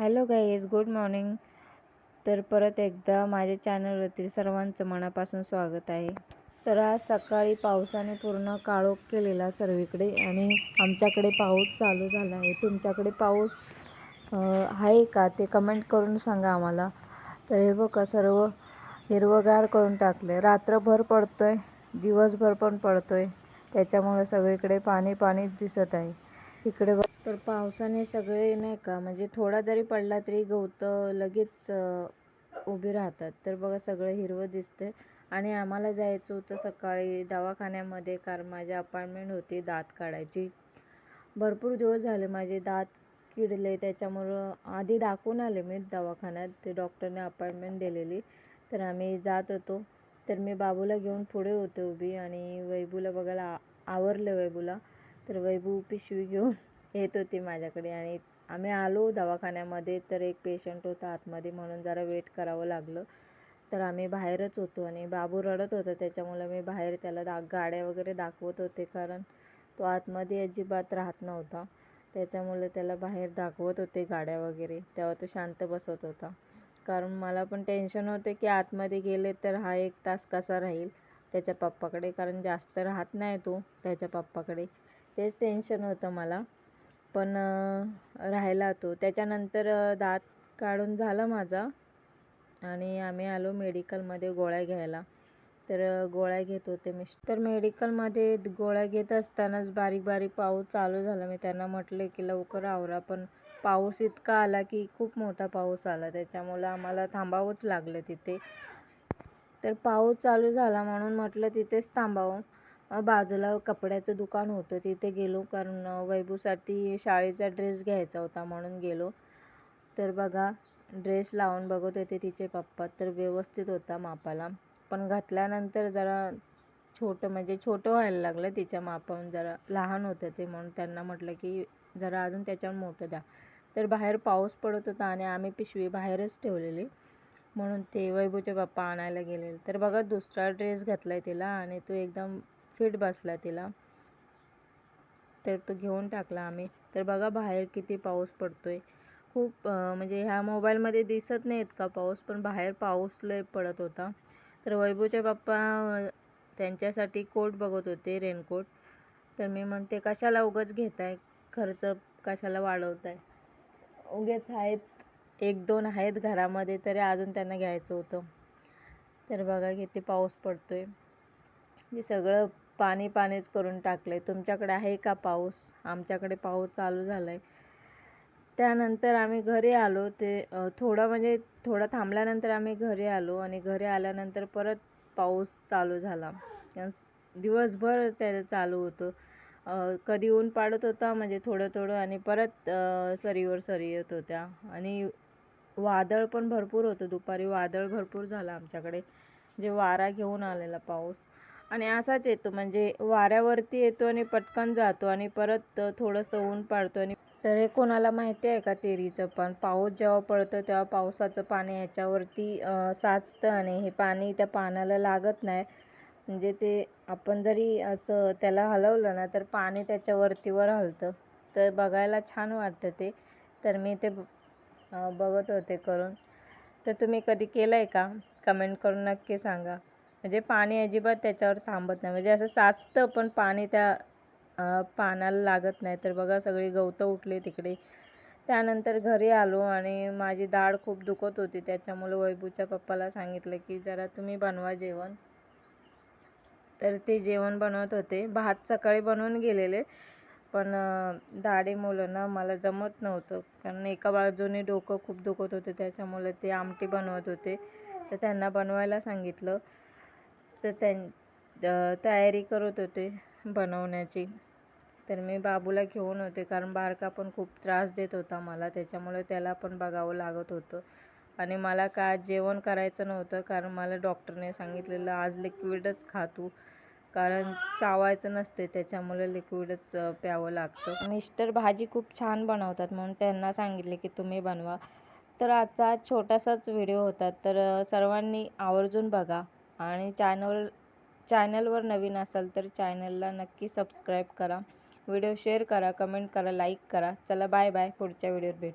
Hello guys, good morning. तर परत एकदा माझ्या चॅनलवरती सर्वांचं मनापासून स्वागत आहे. तर आज सकाळी पावसाने पूर्ण काळोख केलेला सर्वीकडे आणि आमच्याकडे पाऊस चालू झाला आहे. तुमच्याकडे पाऊस आहे का ते कमेंट करून सांगा आम्हाला. तर हे बघा, सर्व हिरवगार करून टाकले. रात्रभर पडतोय, दिवसभर पण पडतोय, त्याच्यामुळे सगळीकडे पाणी पाणीच दिसत आहे. इकडे तर पावसाने सगळे नाही का, म्हणजे थोडा जरी पडला तरी गवतं लगेच उभी राहतात. तर बघा, सगळं हिरवं दिसतंय. आणि आम्हाला जायचं होतं सकाळी दवाखान्यामध्ये, कारण माझी अपॉइंटमेंट होती दात काढायची. भरपूर दिवस झाले माझे दात किडले, त्याच्यामुळं आधी दाखवून आले मी दवाखान्यात. ते डॉक्टरने अपॉइंटमेंट दिलेली, तर आम्ही जात होतो. तर मी बाबूला घेऊन पुढे होते उभी आणि वैभूला बघायला आवरलं वैभूला. तर वैभू पिशवी घेऊन येत होती माझ्याकडे आणि आम्ही आलो दवाखान्यामध्ये. तर एक पेशंट होता आतमध्ये, म्हणून जरा वेट करावं लागलं. तर आम्ही बाहेरच होतो आणि बाबू रडत होता, त्याच्यामुळे मी बाहेर त्याला गाड्या वगैरे दाखवत होते, कारण तो आतमध्ये अजिबात राहत नव्हता. त्याच्यामुळे त्याला बाहेर दाखवत होते गाड्या वगैरे, तेव्हा तो शांत बसत होता. कारण मला पण टेन्शन होते की आतमध्ये गेले तर हा 1 तास कसा राहील त्याच्या पप्पाकडे, कारण जास्त राहत नाही तो त्याच्या पप्पाकडे. तेच टेन्शन होतं मला. पण राहिला तो. त्याच्यानंतर दात काढून झाला माझा आणि आम्ही आलो मेडिकलमध्ये गोळ्या घ्यायला. तर गोळ्या घेत होते तर मेडिकलमध्ये गोळ्या घेत असतानाच बारीक बारीक पाऊस चालू झाला. मी त्यांना म्हटले की लवकर आवरा, पण पाऊस इतका आला की खूप मोठा पाऊस आला, त्याच्यामुळं आम्हाला थांबावंच लागलं तिथे. तर पाऊस चालू झाला म्हणून म्हटलं तिथेच थांबावं. बाजूला कपड्याचं दुकान होतं, तिथे गेलो, कारण वैभूसाठी शाळेचा ड्रेस घ्यायचा होता म्हणून गेलो. तर बघा, ड्रेस लावून बघत होते तिचे पप्पा, तर व्यवस्थित होता मापाला. पण घातल्यानंतर जरा छोटं व्हायला लागलं तिच्या मापाहून. जरा लहान होतं ते, म्हणून त्यांना म्हटलं की जरा अजून त्याच्यावर मोठं द्या. तर बाहेर पाऊस पडत होता आणि आम्ही पिशवी बाहेरच ठेवलेली, म्हणून ते वैभूचे पप्पा आणायला गेलेले. तर बघा, दुसरा ड्रेस घातलाय तिला आणि तो एकदम फिट बसला तिला, तर तो घेऊन टाकला आम्ही. तर बघा बाहेर किती पाऊस पडतोय. खूप म्हणजे ह्या मोबाईलमध्ये दिसत नाही इतका पाऊस, पण बाहेर पाऊस लय पडत होता. तर वैभूचे पप्पा त्यांच्यासाठी कोट बघत होते, रेनकोट. तर मी म्हणते कशाला उगाच घेताय, खर्च कशाला वाढवताय, उगाच आहेत 1-2 आहेत घरामध्ये, तरी अजून त्यांना घ्यायचं होतं. तर बघा किती पाऊस पडतोय, हे सगळं पाणी पाणीच करून टाकलंय. तुमच्याकडे आहे का पाऊस? आमच्याकडे पाऊस चालू झालाय. त्यानंतर आम्ही घरी आलो. ते थोडा थांबल्यानंतर आम्ही घरी आलो आणि घरी आल्यानंतर परत पाऊस चालू झाला. दिवसभर ते चालू होतं. कधी ऊन पाडत होता, म्हणजे थोडं आणि परत सरीवर सरी येत होत्या. आणि वादळ पण भरपूर होतं. दुपारी वादळ भरपूर झालं आमच्याकडे, जे वारा घेऊन आलेला पाऊस. आणि असाच येतो, म्हणजे वाऱ्यावरती येतो आणि पटकन जातो आणि परत थोडंसं ऊन पाडतो. आणि तर हे कोणाला माहिती आहे का तेरीचं पण, पाऊस जेव्हा पडतं तेव्हा पावसाचं पाणी ह्याच्यावरती साचतं आणि हे पाणी त्या पानाला लागत नाही. म्हणजे ते आपण जरी असं त्याला हलवलं ना, तर पाणी त्याच्यावरतीवर हलतं. तर बघायला छान वाटतं ते. तर मी ते बघत होते करून. तर तुम्ही कधी केलं आहे का? कमेंट करून नक्की सांगा. म्हणजे पाणी अजिबात त्याच्यावर थांबत नाही, म्हणजे असं साचतं पण पाणी त्या पानाला लागत नाही. तर बघा, सगळी गवतं उठली तिकडे. त्यानंतर घरी आलो आणि माझी दाढ खूप दुखत होती, त्याच्यामुळे वैभूच्या पप्पाला सांगितलं की जरा तुम्ही बनवा जेवण. तर ते जेवण बनवत होते. भात सकाळी बनवून गेलेले, पण दाढीमुळं ना मला जमत नव्हतं, कारण एका बाजूने डोकं खूप दुखत होते, त्याच्यामुळे ते आमटी बनवत होते. तर त्यांना बनवायला सांगितलं. तर तयारी करत होते बनवण्याची. तर मी बाबूला घेऊन होते, कारण बारका पण खूप त्रास देत होता मला, त्याच्यामुळे त्याला पण बघावं लागत होतं. आणि मला का जेवण करायचं नव्हतं, कारण मला डॉक्टरने सांगितलेलं आज लिक्विडच खा तू, कारण चावायचं नसते, त्याच्यामुळे लिक्विडच प्यावं लागतं. मिस्टर भाजी खूप छान बनवतात, म्हणून त्यांना सांगितले की तुम्ही बनवा. तर आजचा छोटासाच व्हिडिओ होता. तर सर्वांनी आवर्जून बघा आणि चॅनलवर नवीन असाल तर चॅनलला नक्की सबस्क्राईब करा. व्हिडिओ शेअर करा, कमेंट करा, लाईक करा. चला बाय बाय, पुढच्या व्हिडिओत भेटू.